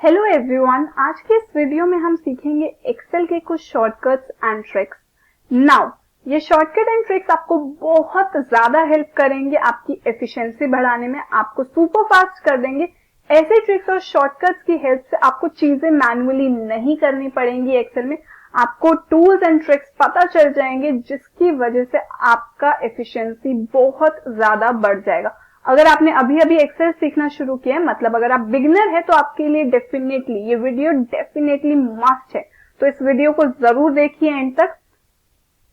Hello everyone, आज के इस वीडियो में हम सीखेंगे एक्सेल के कुछ शॉर्टकट्स एंड ट्रिक्स। नाउ ये शॉर्टकट एंड ट्रिक्स आपको बहुत ज्यादा हेल्प करेंगे आपकी एफिशिएंसी बढ़ाने में, आपको सुपर फास्ट कर देंगे। ऐसे ट्रिक्स और शॉर्टकट्स की हेल्प से आपको चीजें मैन्युअली नहीं करनी पड़ेंगी। एक्सेल में आपको टूल्स एंड ट्रिक्स पता चल जाएंगे जिसकी वजह से आपका एफिशिएंसी बहुत ज्यादा बढ़ जाएगा। अगर आपने अभी अभी एक्सेल सीखना शुरू किया है, मतलब अगर आप बिगिनर है, तो आपके लिए डेफिनेटली ये वीडियो डेफिनेटली मस्ट है। तो इस वीडियो को जरूर देखिए एंड तक।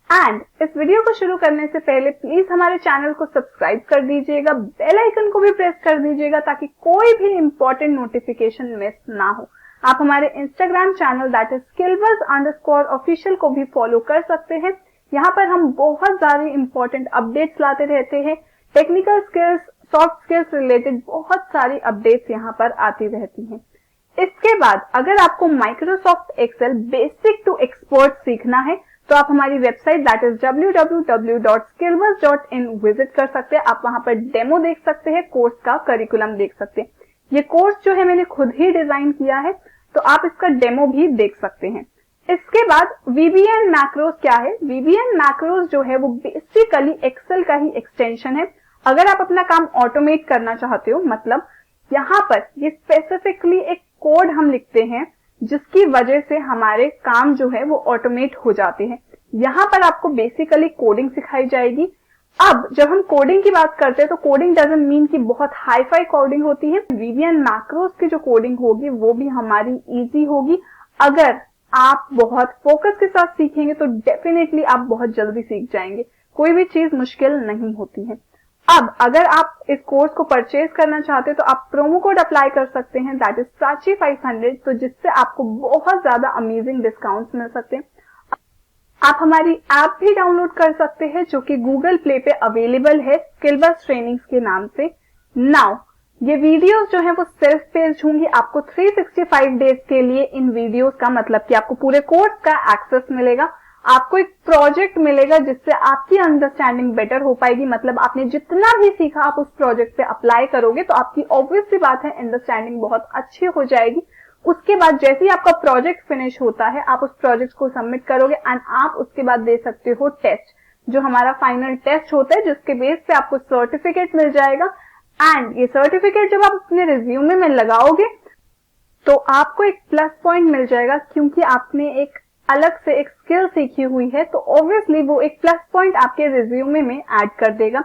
एंड इस वीडियो को शुरू करने से पहले प्लीज हमारे चैनल को सब्सक्राइब कर दीजिएगा, बेल आइकन को भी प्रेस कर दीजिएगा ताकि कोई भी इंपॉर्टेंट नोटिफिकेशन मिस ना हो। आप हमारे Instagram channel that is skillbuzz_official को भी फॉलो कर सकते हैं। यहाँ पर हम बहुत सारे इंपॉर्टेंट अपडेट्स लाते रहते हैं। Technical skills, soft skills related बहुत सारी अपडेट्स यहाँ पर आती रहती हैं। इसके बाद अगर आपको Microsoft Excel basic to expert सीखना है तो आप हमारी website that is www.skillbuzz.in visit कर सकते हैं। आप वहां पर डेमो देख सकते हैं, कोर्स का करिकुलम देख सकते हैं। ये कोर्स जो है मैंने खुद ही डिजाइन किया है, तो आप इसका डेमो भी देख सकते हैं। इसके बाद VBN मैक्रोस क्या है? VBN मैक्रोस जो है वो बेसिकली एक्सेल का ही एक्सटेंशन है। अगर आप अपना काम ऑटोमेट करना चाहते हो, मतलब यहाँ पर ये स्पेसिफिकली एक कोड हम लिखते हैं जिसकी वजह से हमारे काम जो है वो ऑटोमेट हो जाते हैं। यहाँ पर आपको बेसिकली कोडिंग सिखाई जाएगी। अब जब हम कोडिंग की बात करते हैं तो कोडिंग डजंट मीन कि बहुत हाई फाई कोडिंग होती है। VBN मैक्रोस की जो कोडिंग होगी वो भी हमारी इजी होगी। अगर आप बहुत फोकस के साथ सीखेंगे तो डेफिनेटली आप बहुत जल्दी सीख जाएंगे। कोई भी चीज मुश्किल नहीं होती है। अब अगर आप इस कोर्स को परचेज करना चाहते हैं तो आप प्रोमो कोड अप्लाई कर सकते हैं दैट इज प्राची500, तो जिससे आपको बहुत ज्यादा अमेजिंग डिस्काउंट्स मिल सकते हैं। आप हमारी ऐप भी डाउनलोड कर सकते हैं जो कि गूगल प्ले पे अवेलेबल है स्किलबज़ ट्रेनिंग्स के नाम से। नाउ ये वीडियोस जो है वो सेल्फ पेज होंगी। आपको 365 डेज के लिए इन वीडियोस का मतलब कि आपको पूरे कोर्स का एक्सेस मिलेगा। आपको एक प्रोजेक्ट मिलेगा जिससे आपकी अंडरस्टैंडिंग बेटर हो पाएगी। मतलब आपने जितना भी सीखा आप उस प्रोजेक्ट पे अप्लाई करोगे तो आपकी ऑब्वियस सी बात है अंडरस्टैंडिंग बहुत अच्छी हो जाएगी। उसके बाद जैसे ही आपका प्रोजेक्ट फिनिश होता है आप उस प्रोजेक्ट को सबमिट करोगे एंड आप उसके बाद दे सकते हो टेस्ट, जो हमारा फाइनल टेस्ट होता है, जिसके बेस पे आपको सर्टिफिकेट मिल जाएगा। एंड ये सर्टिफिकेट जब आप अपने रिज्यूमे में लगाओगे तो आपको एक प्लस पॉइंट मिल जाएगा, क्योंकि आपने एक अलग से एक स्किल सीखी हुई है, तो ऑब्वियसली वो एक प्लस पॉइंट आपके रिज्यूमे में ऐड कर देगा।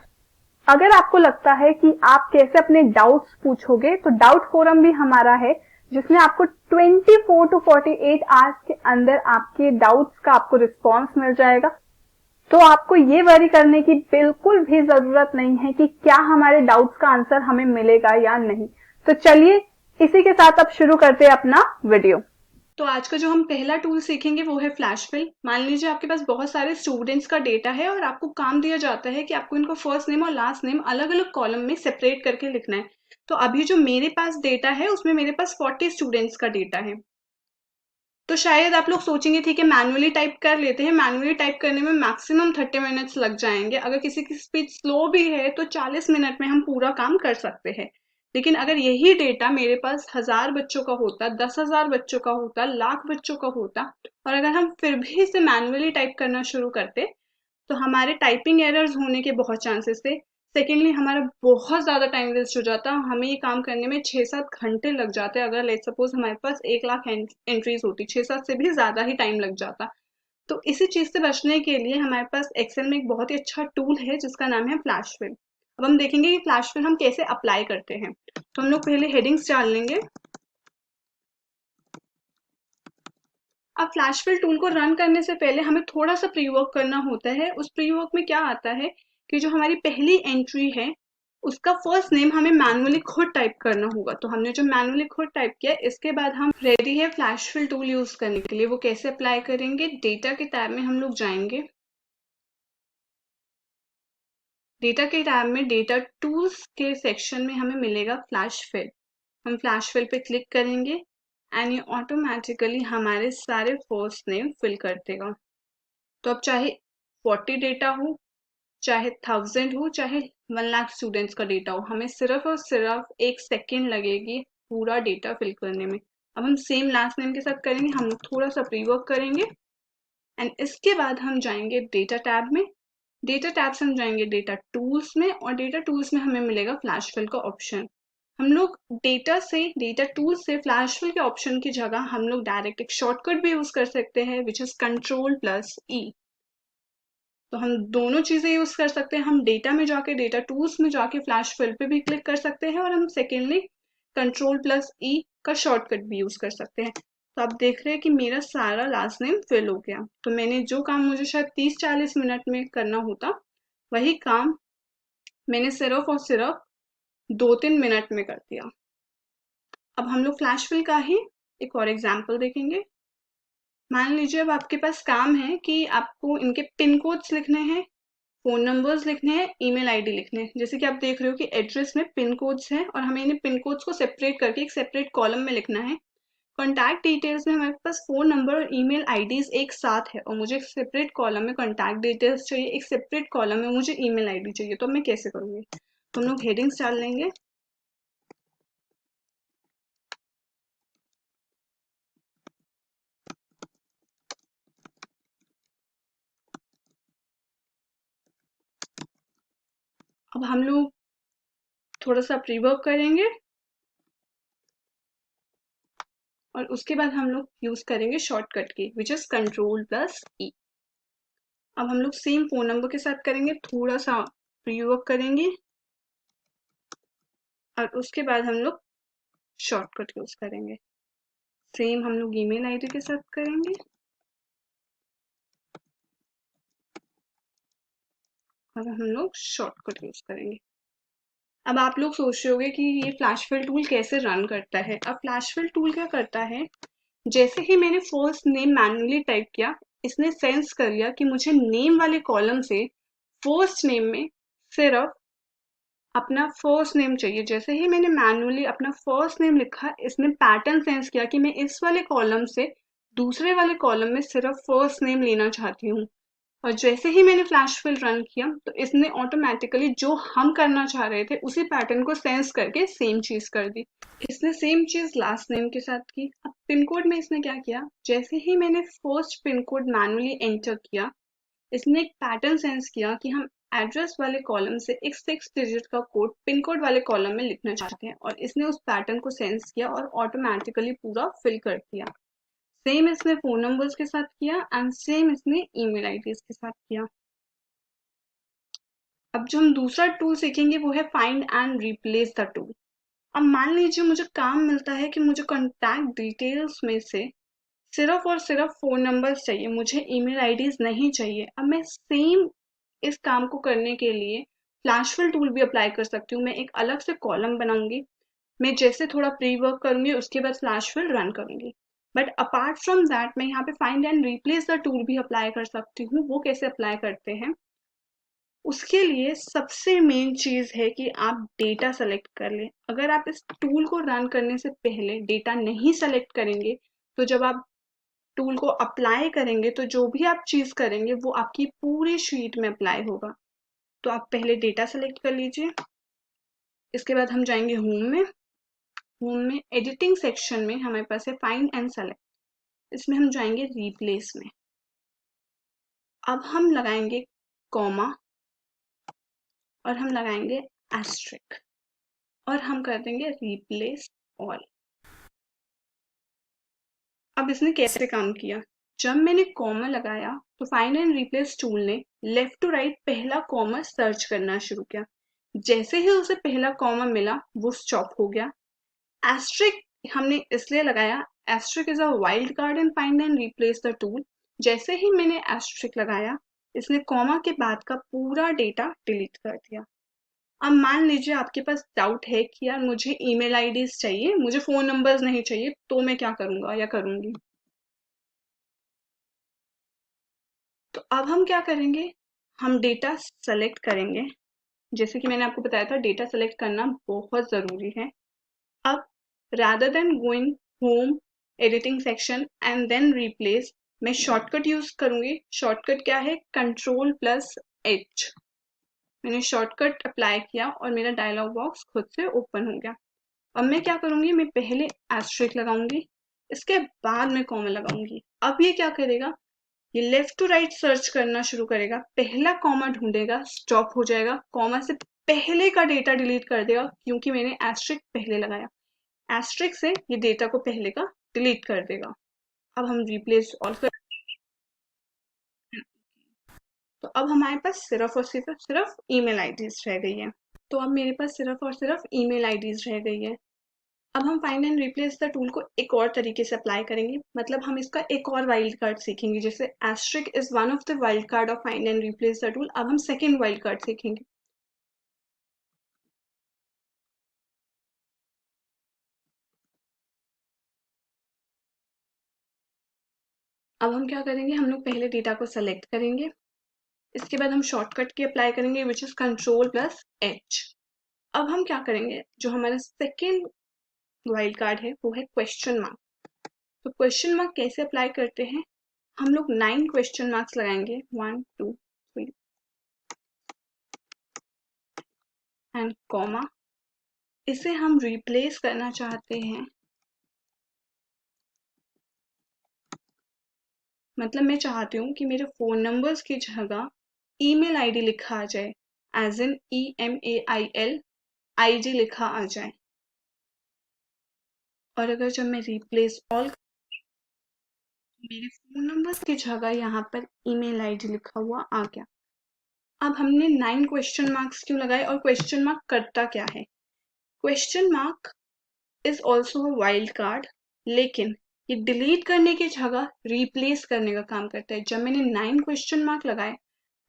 अगर आपको लगता है कि आप कैसे अपने डाउट्स पूछोगे तो डाउट फोरम भी हमारा है, जिसमें आपको 24 to 48 आवर्स के अंदर आपके डाउट्स का आपको रिस्पॉन्स मिल जाएगा। तो आपको ये वरी करने की बिल्कुल भी जरूरत नहीं है कि क्या हमारे डाउट्स का आंसर हमें मिलेगा या नहीं। तो चलिए इसी के साथ अब शुरू करते हैं अपना वीडियो। तो आज का जो हम पहला टूल सीखेंगे वो है फ्लैश फिल। मान लीजिए आपके पास बहुत सारे स्टूडेंट्स का डेटा है और आपको काम दिया जाता है कि आपको इनको फर्स्ट नेम और लास्ट नेम अलग अलग कॉलम में सेपरेट करके लिखना है। तो अभी जो मेरे पास डेटा है उसमें मेरे पास 40 स्टूडेंट्स का डेटा है। तो शायद आप लोग सोचेंगे ठीक है मैनुअली टाइप कर लेते हैं। मैनुअली टाइप करने में मैक्सिमम 30 मिनट्स लग जाएंगे। अगर किसी की स्पीड स्लो भी है तो 40 मिनट में हम पूरा काम कर सकते हैं। लेकिन अगर यही डेटा मेरे पास 1000 बच्चों का होता, 10,000 बच्चों का होता, लाख बच्चों का होता, और अगर हम फिर भी इसे मैनुअली टाइप करना शुरू करते तो हमारे टाइपिंग एरर्स होने के बहुत चांसेस थे। सेकेंडली हमारा बहुत ज्यादा टाइम वेस्ट हो जाता। हमें ये काम करने में 6-7 घंटे लग जाते। अगर लेट सपोज हमारे पास 1 लाख एंट्रीज होती, 6-7 से भी ज्यादा ही टाइम लग जाता। तो इसी चीज से बचने के लिए हमारे पास एक्सेल में एक बहुत ही अच्छा टूल है जिसका नाम है फ्लैश फिल। अब हम देखेंगे कि फ्लैश फिल हम कैसे अप्लाई करते हैं। तो हम लोग पहले हेडिंग्स डाल लेंगे। अब फ्लैश फिल टूल को रन करने से पहले हमें थोड़ा सा प्री वर्क करना होता है। उस प्री वर्क में क्या आता है कि जो हमारी पहली एंट्री है उसका फर्स्ट नेम हमें मैनुअली खुद टाइप करना होगा। तो हमने जो मैनुअली खुद टाइप किया, इसके बाद हम रेडी है फ्लैश फिल टूल यूज करने के लिए। वो कैसे अप्लाई करेंगे? डेटा के टैब में हम लोग जाएंगे। डेटा के टैब में डेटा टूल्स के सेक्शन में हमें मिलेगा फ्लैश फिल। हम फ्लैश फिल पे क्लिक करेंगे एंड ये ऑटोमेटिकली हमारे सारे फर्स्ट नेम फिल कर देगा। तो अब चाहे 40 डेटा हो, चाहे 1000 हो, चाहे 1 लाख स्टूडेंट्स का डेटा हो, हमें सिर्फ और सिर्फ 1 सेकेंड लगेगी पूरा डेटा फिल करने में। अब हम सेम लास्ट नेम के साथ करेंगे, हम लोग थोड़ा सा प्री वर्क करेंगे एंड इसके बाद हम जाएंगे डेटा टैब में। डेटा टैब से हम जाएंगे डेटा टूल्स में और डेटा टूल्स में हमें मिलेगा फ्लैश फिल का ऑप्शन। हम लोग डेटा टूल्स से फ्लैश फिल के ऑप्शन की जगह हम लोग डायरेक्ट एक शॉर्टकट भी यूज कर सकते हैं विच इज Ctrl+E। तो हम दोनों चीजें यूज कर सकते हैं। हम डेटा में जाके डेटा टूल्स में जाके फ्लैश फिल पे भी क्लिक कर सकते हैं और हम सेकेंडली Ctrl+E का शॉर्टकट भी यूज कर सकते हैं। तो आप देख रहे हैं कि मेरा सारा लास्ट नेम फिल हो गया। तो मैंने जो काम मुझे शायद 30-40 मिनट में करना होता वही काम मैंने सिर्फ और सिर्फ 2-3 मिनट में कर दिया। अब हम लोग फ्लैश फिल का ही एक और एग्जाम्पल देखेंगे। मान लीजिए अब आपके पास काम है कि आपको इनके पिन कोड्स लिखने हैं, फोन नंबर्स लिखने हैं, ईमेल आईडी लिखने हैं। जैसे कि आप देख रहे हो कि एड्रेस में पिन कोड्स हैं और हमें इन्हें पिन कोड्स को सेपरेट करके एक सेपरेट कॉलम में लिखना है। कॉन्टैक्ट डिटेल्स में हमारे पास फोन नंबर और ईमेल आईडीज एक साथ है और मुझे एक सेपरेट कॉलम में कॉन्टैक्ट डिटेल्स चाहिए, एक सेपरेट कॉलम में मुझे ईमेल आईडी चाहिए। तो मैं कैसे करूँगी? तो हम लोग हेडिंग्स डाल लेंगे। अब हम लोग थोड़ा सा प्री वर्क करेंगे और उसके बाद हम लोग यूज करेंगे शॉर्टकट की विच इज Ctrl+E। अब हम लोग सेम फोन नंबर के साथ करेंगे, थोड़ा सा प्री वर्क करेंगे और उसके बाद हम लोग शॉर्टकट यूज करेंगे। सेम हम लोग ईमेल आईडी के साथ करेंगे और हम लोग शॉर्टकट यूज करेंगे। अब आप लोग सोच रहे होंगे कि ये फ्लैश फिल टूल कैसे रन करता है। अब फ्लैश फिल टूल क्या करता है, जैसे ही मैंने फर्स्ट नेम मैन्युअली टाइप किया, इसने सेंस कर लिया कि मुझे नेम वाले कॉलम से फर्स्ट नेम में सिर्फ अपना फर्स्ट नेम चाहिए। जैसे ही मैंने मैन्युअली अपना फर्स्ट नेम लिखा, इसने पैटर्न सेंस किया कि मैं इस वाले कॉलम से दूसरे वाले कॉलम में सिर्फ फर्स्ट नेम लेना चाहती हूँ। और जैसे ही मैंने फ्लैश फिल रन किया तो इसने ऑटोमेटिकली जो हम करना चाह रहे थे उसी पैटर्न को सेंस करके सेम चीज कर दी। इसने सेम चीज लास्ट नेम के साथ की। अब पिन कोड में इसने क्या किया, जैसे ही मैंने first pin code manually enter किया, इसने एक पैटर्न सेंस किया कि हम एड्रेस वाले कॉलम से एक 6 डिजिट का कोड पिन कोड वाले कॉलम में लिखना चाहते हैं और इसने उस पैटर्न को सेंस किया और ऑटोमेटिकली पूरा फिल कर दिया। सेम इसने फोन नंबर्स के साथ किया एंड सेम इसने ईमेल आईडीज के साथ किया। अब जो हम दूसरा टूल सीखेंगे वो है find and replace the tool. अब मान लीजिए मुझे काम मिलता है कि मुझे कॉन्टैक्ट डिटेल्स में से सिर्फ और सिर्फ फोन नंबर्स चाहिए, मुझे ईमेल आईडीज नहीं चाहिए। अब मैं सेम इस काम को करने के लिए फ्लैशफिल टूल भी अप्लाई कर सकती हूँ। मैं एक अलग से कॉलम बनाऊंगी, मैं जैसे थोड़ा प्री वर्क करूंगी उसके बाद फ्लैशफिल रन करूंगी। बट अपार्ट फ्रॉम दैट मैं यहाँ पे find and replace the tool भी अप्लाई कर सकती हूँ। वो कैसे अप्लाई करते हैं, उसके लिए सबसे मेन चीज है कि आप डेटा सेलेक्ट कर लें। अगर आप इस टूल को रन करने से पहले डेटा नहीं सेलेक्ट करेंगे तो जब आप टूल को अप्लाई करेंगे तो जो भी आप चीज करेंगे वो आपकी पूरी शीट में अप्लाई होगा। तो आप पहले डेटा सेलेक्ट कर लीजिए। इसके बाद हम जाएंगे होम में एडिटिंग सेक्शन में हमारे पास है फाइंड एंड सेलेक्ट। इसमें हम जाएंगे रिप्लेस में। अब हम लगाएंगे कॉमा और हम लगाएंगे एस्ट्रिक और हम कर देंगे रिप्लेस ऑल। अब इसने कैसे काम किया, जब मैंने कॉमा लगाया तो फाइंड एंड रिप्लेस टूल ने लेफ्ट टू राइट पहला कॉमा सर्च करना शुरू किया। जैसे ही उसे पहला कॉमा मिला वो स्टॉप हो गया। एस्ट्रिक हमने इसलिए लगाया, asterisk is a wild card in find and replace the tool. जैसे ही मैंने एस्ट्रिक लगाया इसने कॉमा के बाद का पूरा डेटा डिलीट कर दिया। अब मान लीजिए आपके पास डाउट है कि यार मुझे ईमेल आईडीज चाहिए, मुझे फोन नंबर्स नहीं चाहिए, तो मैं क्या करूंगा या करूंगी। तो अब हम क्या करेंगे, हम डेटा सेलेक्ट करेंगे। जैसे कि मैंने आपको बताया था डेटा सेलेक्ट करना बहुत ज़रूरी है। अब rather than going home editing section and then replace, मैं शॉर्टकट यूज करूंगी। शॉर्टकट क्या है, Ctrl+H। मैंने शॉर्टकट अप्लाई किया और मेरा डायलॉग बॉक्स खुद से ओपन हो गया। अब मैं क्या करूंगी, मैं पहले एस्ट्रिक लगाऊंगी इसके बाद मैं कॉमा लगाऊंगी। अब ये क्या करेगा, ये लेफ्ट टू राइट सर्च करना शुरू करेगा, पहला कॉमा ढूंढेगा, स्टॉप हो जाएगा, कॉमा से पहले का डेटा डिलीट कर देगा क्योंकि मैंने एस्ट्रिक पहले लगाया, एस्ट्रिक से ये डेटा को पहले का डिलीट कर देगा। अब हम रिप्लेस ऑल कर, तो अब हमारे पास सिर्फ और सिर्फ ईमेल आईडीज रह गई है। तो अब मेरे पास सिर्फ और सिर्फ ईमेल आईडीज रह गई है। अब हम find and replace the tool को एक और तरीके से अप्लाई करेंगे, मतलब हम इसका एक और वाइल्ड कार्ड सीखेंगे। जैसे asterisk is one of the wild card of find and replace the tool, अब हम सेकेंड वाइल्ड कार्ड सीखेंगे। अब हम क्या करेंगे, हम लोग पहले डेटा को सेलेक्ट करेंगे, इसके बाद हम शॉर्टकट की अप्लाई करेंगे which is control plus H. अब हम क्या करेंगे, जो हमारा सेकेंड वाइल्ड कार्ड है वो है क्वेश्चन मार्क। तो क्वेश्चन मार्क कैसे अप्लाई करते हैं, हम लोग 9 क्वेश्चन मार्क्स लगाएंगे, 1 2 3 एंड कॉमा। इसे हम रिप्लेस करना चाहते हैं, मतलब मैं चाहती हूँ कि मेरे फोन नंबर्स की जगह ईमेल आईडी लिखा आ जाए, एज इन EMAIL ID लिखा आ जाए। और अगर जब मैं रिप्लेस ऑल, मेरे फोन नंबर्स की जगह यहाँ पर ईमेल आईडी लिखा हुआ आ गया। अब हमने 9 क्वेश्चन मार्क्स क्यों लगाए और क्वेश्चन मार्क करता क्या है। Question mark is also a wild card, लेकिन ये डिलीट करने की जगह रिप्लेस करने का काम करता है। जब मैंने 9 क्वेश्चन मार्क लगाए,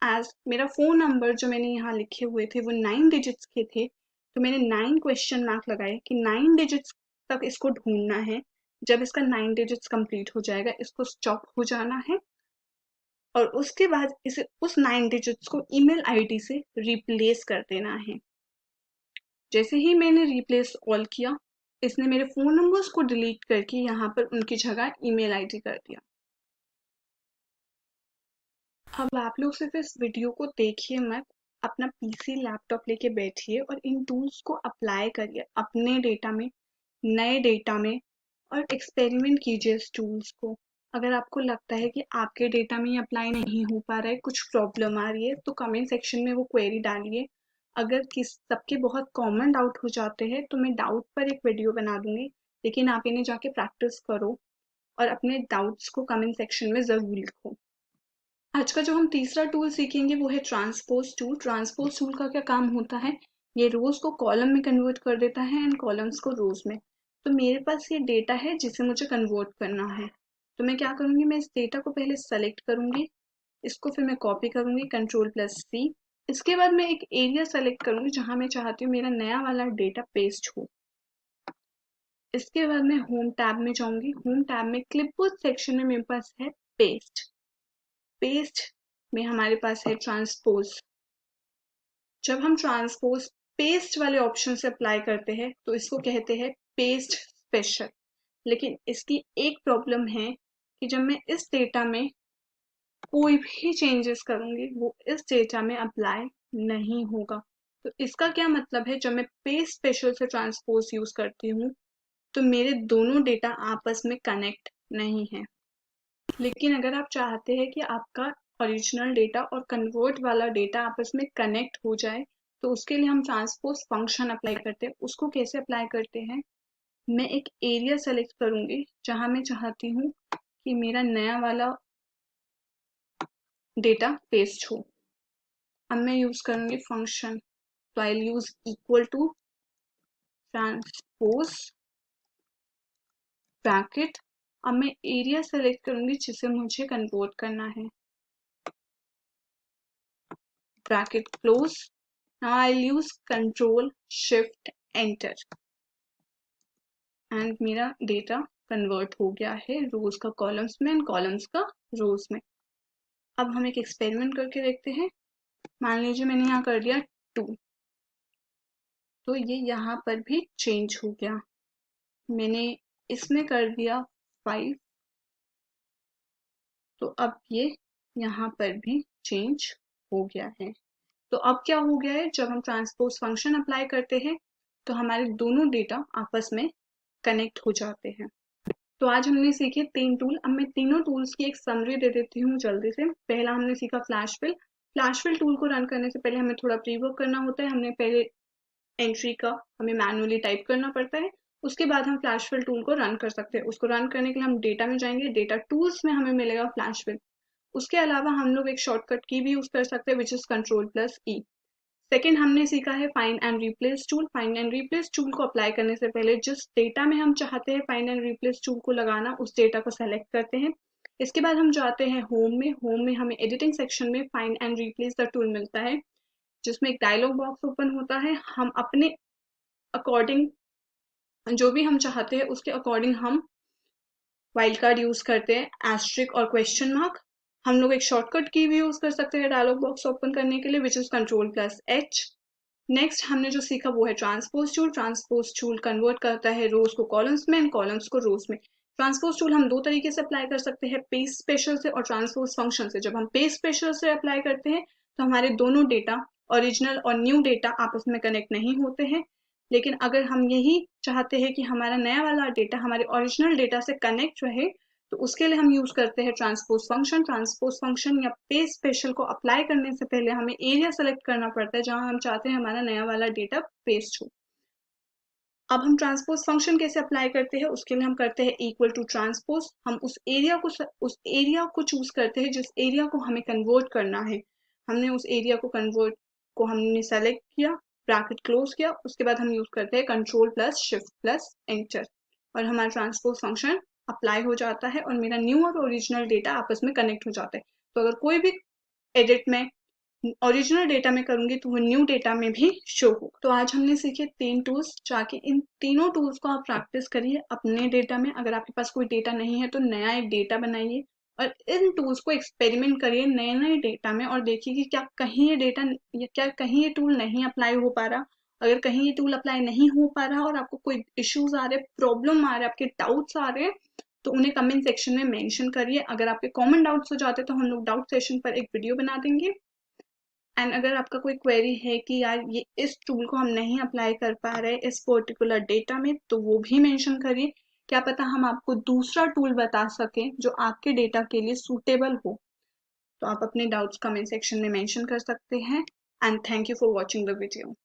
एज मेरा फोन नंबर जो मैंने यहाँ लिखे हुए थे वो 9 डिजिट्स के थे, तो मैंने 9 क्वेश्चन मार्क लगाए कि 9 डिजिट्स तक इसको ढूंढना है। जब इसका 9 डिजिट्स कंप्लीट हो जाएगा, इसको स्टॉप हो जाना है और उसके बाद इसे उस 9 डिजिट्स को ईमेल आईडी से रिप्लेस कर देना है। जैसे ही मैंने रिप्लेस ऑल किया, इसने मेरे फोन नंबर्स को डिलीट करके यहाँ पर उनकी जगह ईमेल आईडी कर दिया। अब आप लोग सिर्फ इस वीडियो को देखिए मत, अपना पीसी लैपटॉप लेके बैठिए और इन टूल्स को अप्लाई करिए अपने डेटा में, नए डेटा में, और एक्सपेरिमेंट कीजिए इस टूल्स को। अगर आपको लगता है कि आपके डेटा में ये अप्लाई नहीं हो पा रहा है, कुछ प्रॉब्लम आ रही है, तो कमेंट सेक्शन में वो क्वेरी डालिए। अगर किस सबके बहुत कॉमन डाउट हो जाते हैं तो मैं डाउट पर एक वीडियो बना दूंगी, लेकिन आप इन्हें जाके प्रैक्टिस करो और अपने डाउट्स को कमेंट सेक्शन में ज़रूर लिखो। आज का जो हम तीसरा टूल सीखेंगे वो है ट्रांसपोज टूल। ट्रांसपोज टूल का क्या काम होता है, ये रोज को कॉलम में कन्वर्ट कर देता है एंड कॉलम्स को रोज में। तो मेरे पास ये डेटा है जिसे मुझे कन्वर्ट करना है, तो मैं क्या करूंगी, मैं इस डेटा को पहले सेलेक्ट करूंगी, इसको फिर मैं कॉपी करूंगी Ctrl+C। इसके बाद मैं एक एरिया सेलेक्ट करूंगी जहां मैं चाहती हूँ मेरा नया वाला डेटा पेस्ट हो। इसके बाद मैं होम टैब में जाऊंगी, होम टैब में क्लिपबोर्ड सेक्शन में मेरे पास है पेस्ट। पेस्ट में हमारे पास है ट्रांसपोज। जब हम ट्रांसपोज पेस्ट वाले ऑप्शन से अप्लाई करते हैं तो इसको कहते हैं पेस्ट स्पेशल। लेकिन इसकी एक प्रॉब्लम है कि जब मैं इस डेटा में कोई भी चेंजेस करूंगी वो इस डेटा में अप्लाई नहीं होगा। तो इसका क्या मतलब है, जब मैं पेस्ट स्पेशल से ट्रांसपोज यूज करती हूँ तो मेरे दोनों डेटा आपस में कनेक्ट नहीं है। लेकिन अगर आप चाहते हैं कि आपका ओरिजिनल डेटा और कन्वर्ट वाला डेटा आपस में कनेक्ट हो जाए, तो उसके लिए हम ट्रांसपोज फंक्शन अप्लाई करते हैं। उसको कैसे अप्लाई करते हैं, मैं एक एरिया सेलेक्ट करूंगी जहां मैं चाहती हूँ कि मेरा नया वाला डेटा पेस्ट हो। अब मैं यूज करूंगी फंक्शन, तो I use equal to transpose bracket. अब मैं एरिया सेलेक्ट करूंगी जिसे मुझे कन्वर्ट करना है, bracket close. Now I use Ctrl+Shift+Enter and मेरा डेटा कन्वर्ट हो गया है रोज का कॉलम्स में एंड कॉलम्स का रोज में। अब हम एक एक्सपेरिमेंट करके देखते हैं। मान लीजिए मैंने यहाँ कर दिया 2, तो ये यहाँ पर भी चेंज हो गया। मैंने इसमें कर दिया 5, तो अब ये यहाँ पर भी चेंज हो गया है। तो अब क्या हो गया है, जब हम ट्रांसपोज फंक्शन अप्लाई करते हैं तो हमारे दोनों डेटा आपस में कनेक्ट हो जाते हैं। तो आज हमने सीखे 3 टूल। अब मैं तीनों टूल्स की एक समरी दे देती हूँ जल्दी से। पहला हमने सीखा फ्लैशफिल। फ्लैशफिल टूल को रन करने से पहले हमें थोड़ा प्री वर्क करना होता है। हमने पहले एंट्री का हमें मैनुअली टाइप करना पड़ता है, उसके बाद हम फ्लैशफिल टूल को रन कर सकते हैं। उसको रन करने के लिए हम डेटा में जाएंगे, डेटा टूल्स में हमें मिलेगा फ्लैशफिल। उसके अलावा हम लोग एक शॉर्टकट की भी यूज कर सकते हैं, विच इज Ctrl+E। सेकेंड हमने सीखा है find and replace tool. Find and replace tool को अप्लाई करने से पहले जिस डेटा में हम चाहते हैं फाइंड एंड रिप्लेस टूल को लगाना, उस डेटा को सेलेक्ट करते हैं। इसके बाद हम जाते हैं होम में। होम में हमें एडिटिंग सेक्शन में find and replace the tool मिलता है, जिसमें एक डायलॉग बॉक्स ओपन होता है। हम अपने अकॉर्डिंग जो भी हम चाहते हैं उसके अकॉर्डिंग हम वाइल्ड कार्ड यूज करते हैं, एस्ट्रिक और क्वेश्चन मार्क। हम लोग एक शॉर्टकट की भी यूज कर सकते हैं डायलॉग बॉक्स ओपन करने के लिए, विच इज Ctrl+H। नेक्स्ट हमने जो सीखा वो है transpose tool. Transpose tool convert करता है रोज को कॉलम्स में एंड कॉलम्स को रोज में। ट्रांसपोज टूल हम दो तरीके से अप्लाई कर सकते हैं, पेस्ट स्पेशल से और ट्रांसपोज फंक्शन से। जब हम पेस्ट स्पेशल से अप्लाई करते हैं तो हमारे दोनों डेटा, ओरिजिनल और न्यू डेटा, आपस में कनेक्ट नहीं होते हैं। लेकिन अगर हम यही चाहते हैं कि हमारा नया वाला डेटा हमारे ओरिजिनल डेटा से कनेक्ट रहे, तो उसके लिए हम यूज करते हैं ट्रांसपोज फंक्शन। ट्रांसपोज फंक्शन या पेस्ट स्पेशल को अप्लाई करने से पहले हमें एरिया सेलेक्ट करना पड़ता है जहां हम चाहते हैं हमारा नया वाला डेटा पेस्ट हो। अब हम ट्रांसपोज फंक्शन कैसे अप्लाई करते हैं, उसके लिए हम करते हैं इक्वल टू ट्रांसपोज। हम उस एरिया को चूज करते हैं जिस एरिया को हमें कन्वर्ट करना है। हमने उस एरिया को कन्वर्ट को हमने सेलेक्ट किया, ब्रैकेट क्लोज किया, उसके बाद हम यूज करते हैं Ctrl+Shift+Enter और हमारा ट्रांसपोज फंक्शन अप्लाई हो जाता है और मेरा न्यू और ओरिजिनल डेटा आपस में कनेक्ट हो जाता है। तो अगर कोई भी एडिट में ओरिजिनल डेटा में करूंगी तो वो न्यू डेटा में भी शो होगा। तो आज हमने सीखे 3 टूल्स। जाके इन तीनों टूल्स को आप प्रैक्टिस करिए अपने डेटा में। अगर आपके पास कोई डेटा नहीं है तो नया एक डेटा बनाइए और इन टूल्स को एक्सपेरिमेंट करिए नए नए डेटा में और देखिए कि क्या कहीं ये डेटा या क्या कहीं ये टूल नहीं अप्लाई हो पा रहा। अगर कहीं ये टूल अप्लाई नहीं हो पा रहा और आपको कोई इश्यूज आ रहे, प्रॉब्लम आ रहे, आपके डाउट्स आ रहे हैं, तो उन्हें कमेंट सेक्शन में मेंशन करिए। अगर आपके कॉमन डाउट्स हो जाते तो हम लोग डाउट सेशन पर एक वीडियो बना देंगे। एंड अगर आपका कोई क्वेरी है कि यार ये इस टूल को हम नहीं अप्लाई कर पा रहे इस पर्टिकुलर डेटा में, तो वो भी मेंशन करिए। क्या पता हम आपको दूसरा टूल बता सकें जो आपके डेटा के लिए सूटेबल हो। तो आप अपने डाउट्स कमेंट सेक्शन में मेंशन कर सकते हैं। And thank you for watching the video.